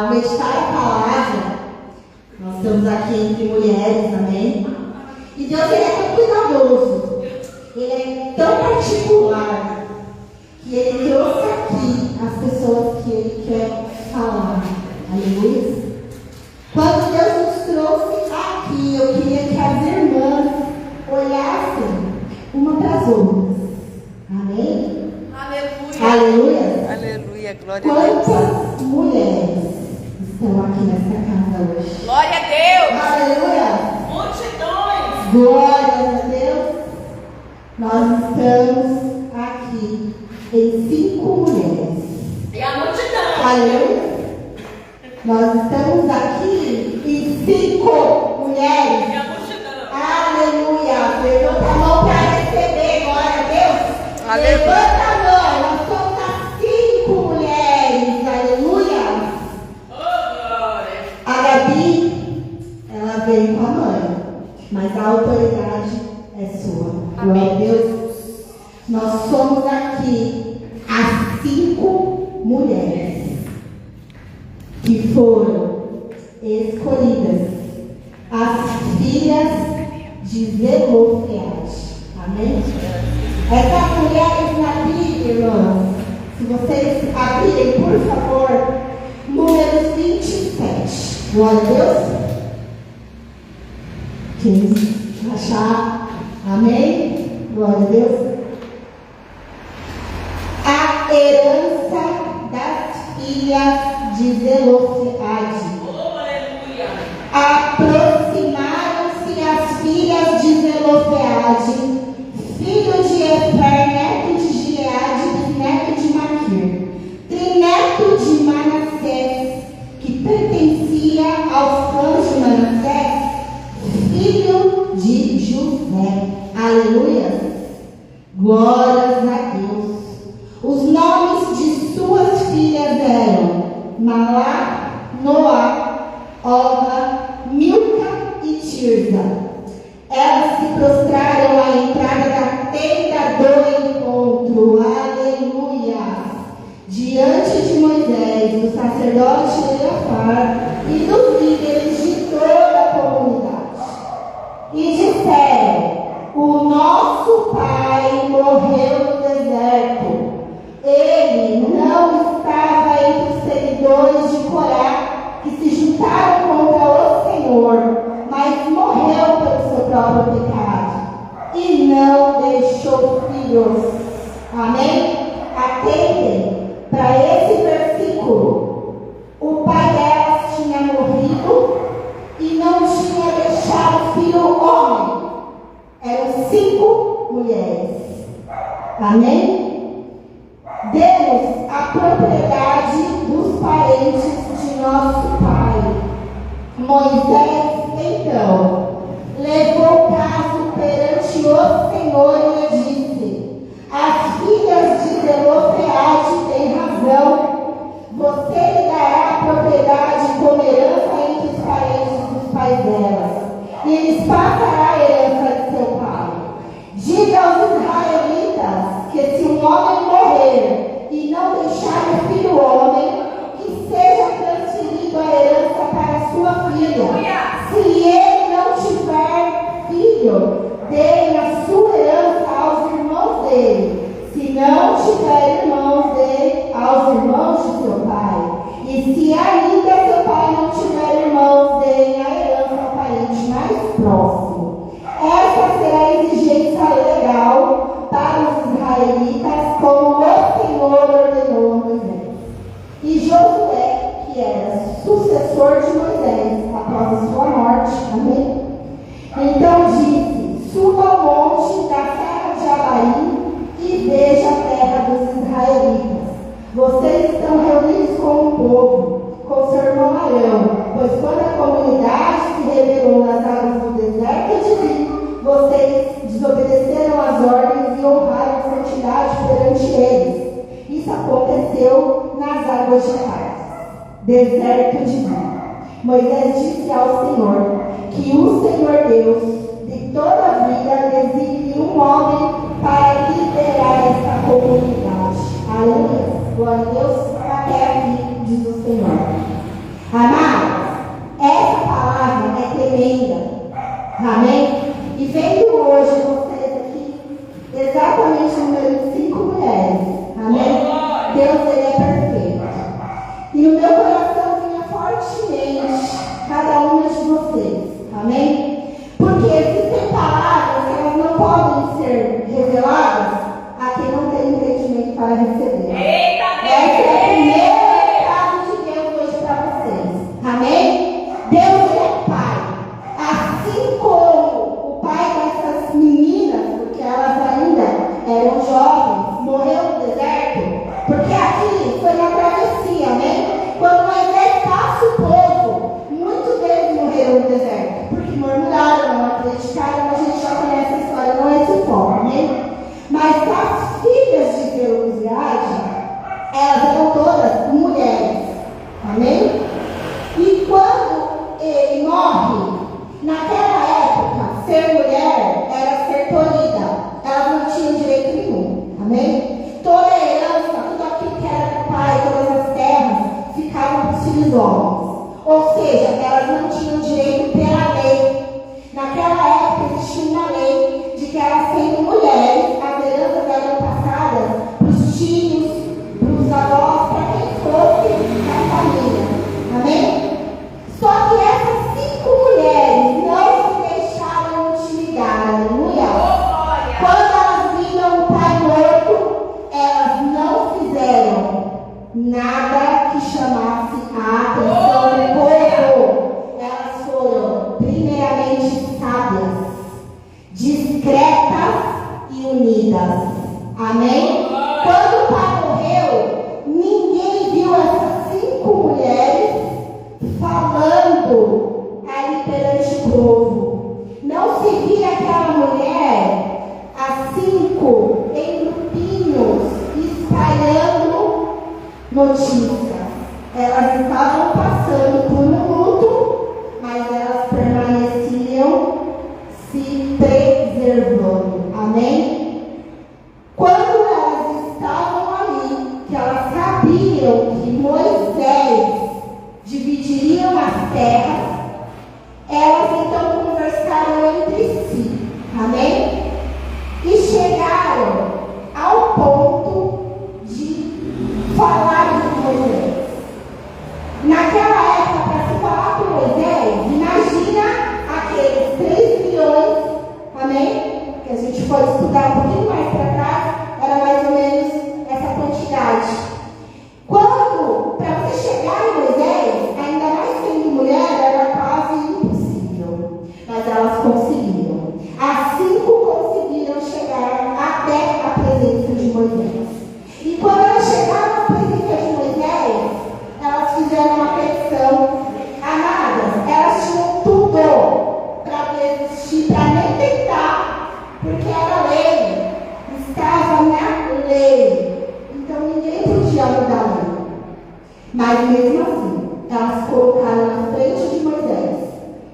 a meditar a palavra. Nós estamos aqui entre mulheres, amém? E Deus, Ele é tão cuidadoso, Ele é tão particular, que Ele trouxe aqui as pessoas que Ele quer falar. Aleluia. Quando Deus nos trouxe aqui, eu queria que as irmãs olhassem uma para as outras. Amém? Aleluia. Aleluia. Aleluia, glória a Deus. Quantas mulheres estão aqui nessa casa hoje? Glória a Deus. Aleluia. Multidões. Glória a Deus. Nós estamos aqui em 5 mulheres. E a multidão. Aleluia. Nós estamos aqui em 5 mulheres. E a multidão. Aleluia. Levanta a mão para receber. Glória a Deus. Aleluia. Levanta a mão. Nós somos as 5 mulheres. Aleluia. Oh, glória. A Gabi, ela veio com a mãe, mas a autoridade é sua. Glória a Deus. Nós somos aqui as 5 mulheres que foram escolhidas, as filhas de Zelofeade. Amém? Essas mulheres na Bíblia, irmãos, se vocês abrirem, por favor, Números 27. Glória a Deus. Quem achar? Amém? Glória a Deus. A herança das filhas de Zelofeade. Oh, aleluia. Aproximaram-se as filhas de Zelofeade, filho de Efer, neto de Gileade, bisneto de Maquir, trineto de Manassés, que pertencia aos clãs de Manassés, filho de José. Aleluia. Glórias a Deus. Os nomes de suas filhas eram Malá, Noá, Olga, Milca e Tirza. Elas se prostraram à entrada da tenda do encontro. Aleluia. Diante de Moisés, do sacerdote Eleazar e dos líderes de toda a comunidade. E disseram: o nosso pai morreu no deserto. Ele não estava entre os seguidores de Corá que se juntaram contra o Senhor, mas morreu pelo seu próprio pecado e não deixou filhos. Amém? Atentem para esse versículo. O pai delas tinha morrido e não tinha deixado filho homem. Eram 5 mulheres. Amém? Demos a propriedade dos parentes de nosso pai. Moisés, então, levou o caso perante o Senhor e lhe disse: as filhas de Zelofeade têm razão. Você lhe dará a propriedade como herança entre os parentes dos pais delas, e lhes passará a herança de seu pai. Diga aos israelitas que se um homem morrer e não deixar um filho homem, que seja transferido a herança para sua filha. Se ele não tiver filho, dê a sua herança aos irmãos dele. Se não tiver irmãos, dê aos irmãos de seu pai. E se ainda seu pai não tiver irmãos, dê a herança ao parente mais próximo. Essa será a exigência legal para os israelitas, como o Senhor ordenou a Moisés. E Josué, que era sucessor de Moisés após a sua morte, amém? Então disse: suba ao monte da terra de Abarim e veja a terra dos israelitas. Vocês estão reunidos com o povo, com seu irmão Arão, pois quando a comunidade se rebelou nas águas do deserto de Zim, vocês desobedeceram as ordens e honraram a santidade perante eles. Isso aconteceu nas águas de Tarsis, deserto de Zim. Moisés disse ao Senhor que o Senhor Deus de toda a vida designe um homem para liderar essa comunidade. Aleluia. Glória a Deus, até aqui, diz o Senhor. E no meu coração vinha fortemente cada uma de vocês. Amém? Porque existem palavras que elas não podem ser reveladas a quem não tem entendimento para receber. Eita, Esse é o primeiro recado de Deus hoje para vocês. Amém? Deus é Pai. Assim como o pai dessas meninas, porque elas ainda eram jovens, morreu no deserto, porque aqui foi na travessia, amém? Quando Moisés passa o povo, muitos deles morreram no deserto, porque murmuraram, não acreditaram, a gente já conhece a história, não é esse foco, amém? Mas as filhas de Zeruziade, elas eram todas mulheres, amém? E quando ele morre, naquela época, ser mulher era ser tolhida, elas não tinham direito nenhum, amém? Toda a herança, tudo aquilo que era do pai, todas as terras, ficavam para os filhos homens. Ou seja, elas não tinham direito pela lei. Naquela época existia uma lei de que elas sendo mulheres, as heranças eram passadas para os tios, para os avós, para quem fosse da família. Amém? Só que essas 5 mulheres não se deixaram intimidar. Aleluia! Quando elas viram o pai morto, elas não fizeram nada que chamasse a atenção do povo. Elas foram primeiramente sábias, discretas e unidas. Amém? Quando o pai morreu, ninguém viu essas 5 mulheres falando ali perante o povo. Não se via aquela mulher, as 5, em grupinhos, espalhando notícias. Elas estavam passando por um luto, mas elas permaneciam se preservando. Amém? Quando elas estavam ali, que elas sabiam que Moisés dividiriam as terras, elas então conversaram entre si. Amém? E chegaram ao ponto de falar de Moisés. Naquela época, para se falar com Moisés, imagina aqueles 3 milhões, amém? Que a gente pode estudar um pouquinho mais para trás, era mais ou menos essa quantidade. Quando, para você chegar em Moisés, ainda mais sendo mulher, era quase impossível. Mas elas conseguiram. As 5 conseguiram chegar até a presença de Moisés. E quando elas chegaram à presença de Moisés, elas fizeram uma petição. Amadas, elas tinham tudo para desistir, para nem tentar, porque era lei, estava na lei. Então ninguém podia mudar a lei. Mas mesmo assim, elas colocaram na frente de Moisés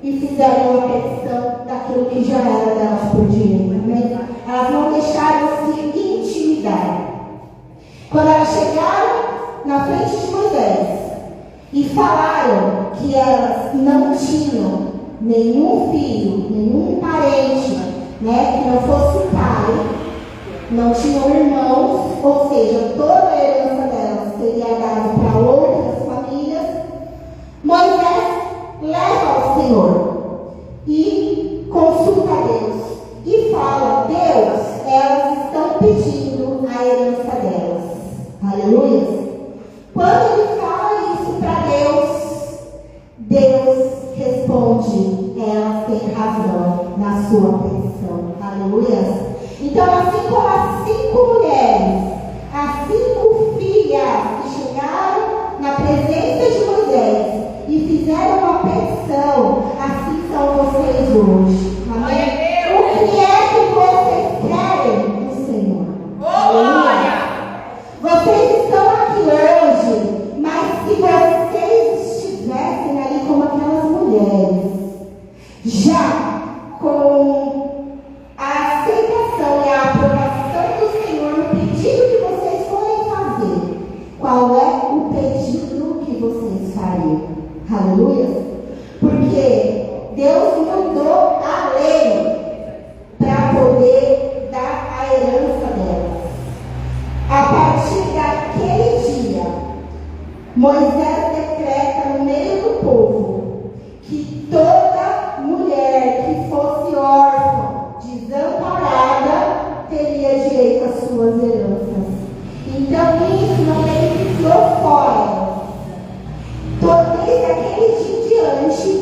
e fizeram uma petição daquilo que já era delas por direito. Amém? Elas não deixaram se intimidar. Quando elas chegaram na frente de Moisés e falaram que elas não tinham nenhum filho, nenhum parente, né, que não fosse pai, não tinham irmãos, ou seja, toda a herança delas seria dada para outras famílias, Moisés leva ao Senhor e consulta a Deus e fala: Deus, elas estão pedindo a herança delas. Aleluia. Quando ele fala isso para Deus, Deus responde: elas têm razão na sua petição. Aleluia. Então, assim como as 5 mulheres, as 5 filhas que chegaram na presença de Moisés e fizeram uma petição, assim são vocês hoje. Amém? O que é que vocês querem do Senhor? Aleluia. Vocês estão aqui hoje, mas se vocês estivessem ali como aquelas mulheres, já com a aceitação e a aprovação do Senhor no pedido que vocês forem fazer, qual é o pedido que vocês fariam? Aleluia. Porque Deus mudou a lei para poder dar a herança delas. A partir daquele dia, Moisés Moisés decreta no meio do povo que toda mulher que fosse órfã, desamparada, teria direito às suas heranças. Então isso não beneficiou fora. Desde aquele dia em diante,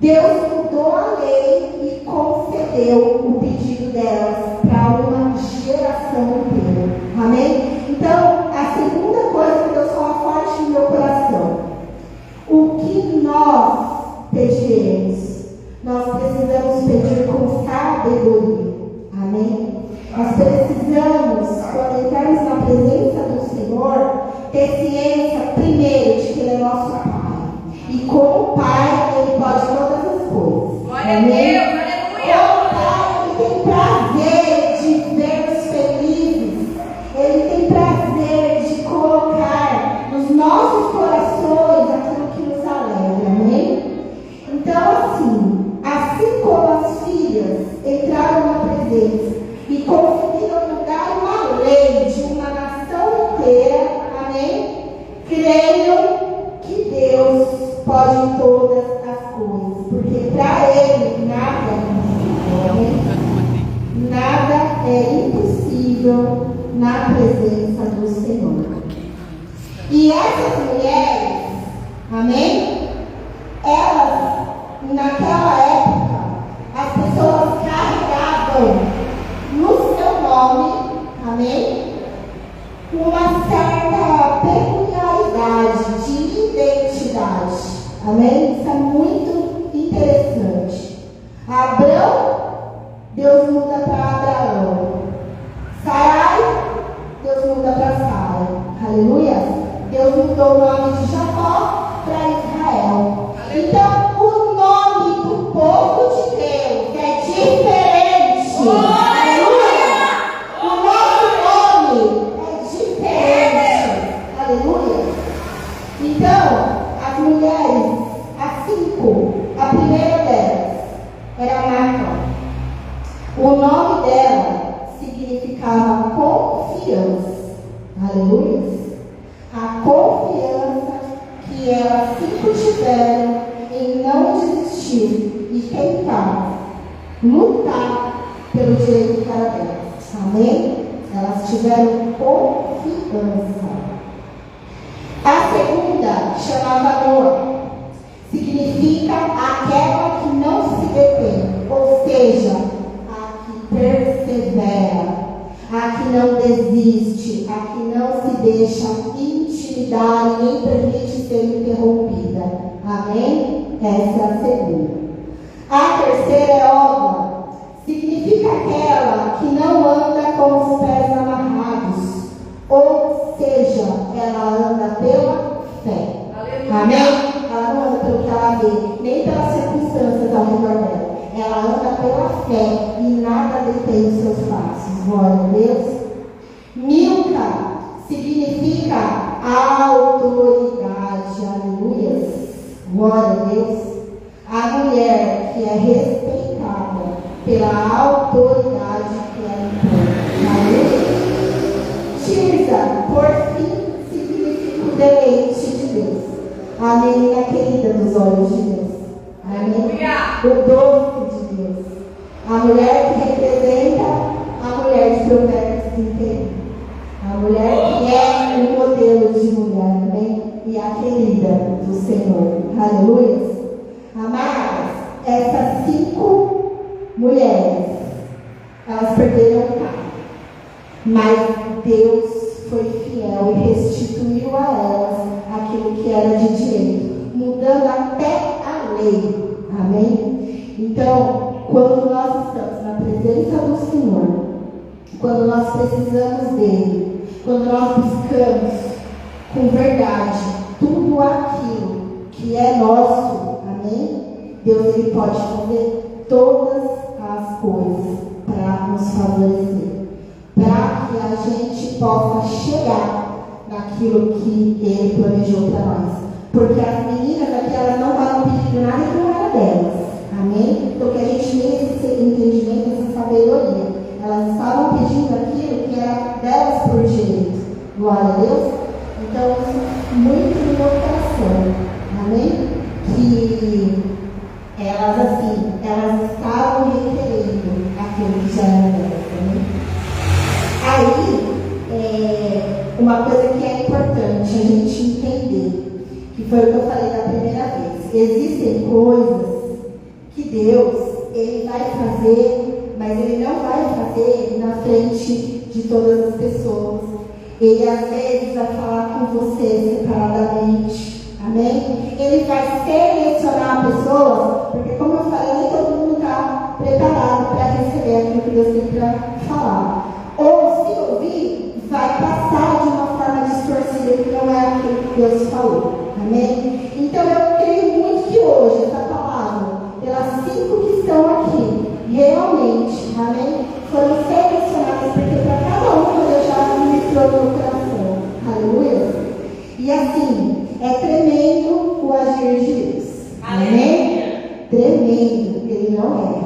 Deus mudou a lei e concedeu o pedido delas para uma geração inteira. Amém? Então, a segunda coisa que Deus fala forte no meu coração: o que nós pediremos, nós precisamos pedir com sabedoria. Amém? Nós precisamos, quando entrarmos na presença do Senhor, ter ciência, primeiro, de que Ele é nosso Pai. E como Pai, Ele pode todas as coisas. Glória a Amém? Deus, aleluia. Como Pai, Ele tem prazer de ver-nos felizes. Ele tem prazer de colocar nos nossos corações aquilo que nos alegra. Amém? Então, assim como as filhas entraram na presença e conseguiram mudar uma lei de uma nação inteira, amém? Creio que Deus pode todas as coisas, porque para Ele nada é impossível, nada é impossível na presença do Senhor. E essas mulheres, amém? Elas, naquela época, as pessoas carregavam no seu nome, amém? Uma certa peculiaridade de identidade, amém? Isso é muito interessante. Abrão, Deus muda para Abraão. Sarai, Deus muda para Sarai. Aleluia. Deus mudou o nome de Jacó para Israel. Então, o nome do povo de Deus é diferente. Aleluia. O nosso nome é diferente. Aleluia. Então, as mulheres, as 5, a primeira delas era Marta. O nome dela significava confiança. Aleluia. A confiança que elas sempre tiveram em não desistir e tentar lutar pelo direito que era delas. Amém? Elas tiveram confiança. A segunda chamava Noa. Significa aquela que não se detém, ou seja, a que persevera, a que não desiste, a que não se deixa intimidar e nem permite ser interrompida. Amém? Essa é a segunda. A terceira é Olga. Significa aquela que não anda com os pés amarrados, ou seja, ela anda pela fé. Aleluia. Amém? Ela não anda pelo que ela vê, nem pelas circunstâncias ao redor dela. Ela anda pela fé e nada detém os seus passos. Glória a Deus. Milca significa autoridade. Aleluia. Glória a Deus. A mulher que é respeitada pela autoridade que ela impõe. Aleluia. Tirza, por fim, significa o deleite de Deus. A menina querida dos olhos de Deus. Amém? O doce de Deus. A mulher que representa a mulher de Provérbios 31. A mulher que é um modelo de mulher, amém? E a querida do Senhor. Aleluia. Amadas, essas 5 mulheres, elas perderam o pai. Mas Deus foi fiel e restituiu a elas aquilo que era de direito, mudando até a lei. Amém? Então, quando nós estamos na presença do Senhor, quando nós precisamos dele, quando nós buscamos com verdade tudo aquilo que é nosso, amém? Deus, ele pode fazer todas as coisas para nos favorecer, para que a gente possa chegar naquilo que ele planejou para nós. Porque as meninas aqui, elas não estavam pedindo nada que não era delas. Amém? Então que a gente tenha esse entendimento, essa sabedoria. Elas estavam pedindo aquilo que era delas por direito. Glória a Deus. Então, isso é muito que elas estavam requerendo aquilo que já era delas, né? Aí, uma coisa que é importante a gente entender, que foi o que eu falei da primeira vez, existem coisas que Deus, Ele vai fazer, mas Ele não vai fazer na frente de todas as pessoas. Ele às vezes vai falar com você separadamente, amém? Ele vai selecionar pessoas, porque como eu falei, nem todo mundo está preparado para receber aquilo que Deus tem para falar. Ou se ouvir, vai passar de uma forma distorcida que não é aquilo que Deus falou, amém? Então eu creio muito que hoje essa palavra, pelas 5 que estão aqui, realmente, amém, foram selecionadas, porque para cada uma Deus já ministrou no meu coração, aleluia. E assim, é tremendo o agir de Deus, amém? Tremendo, Ele não é.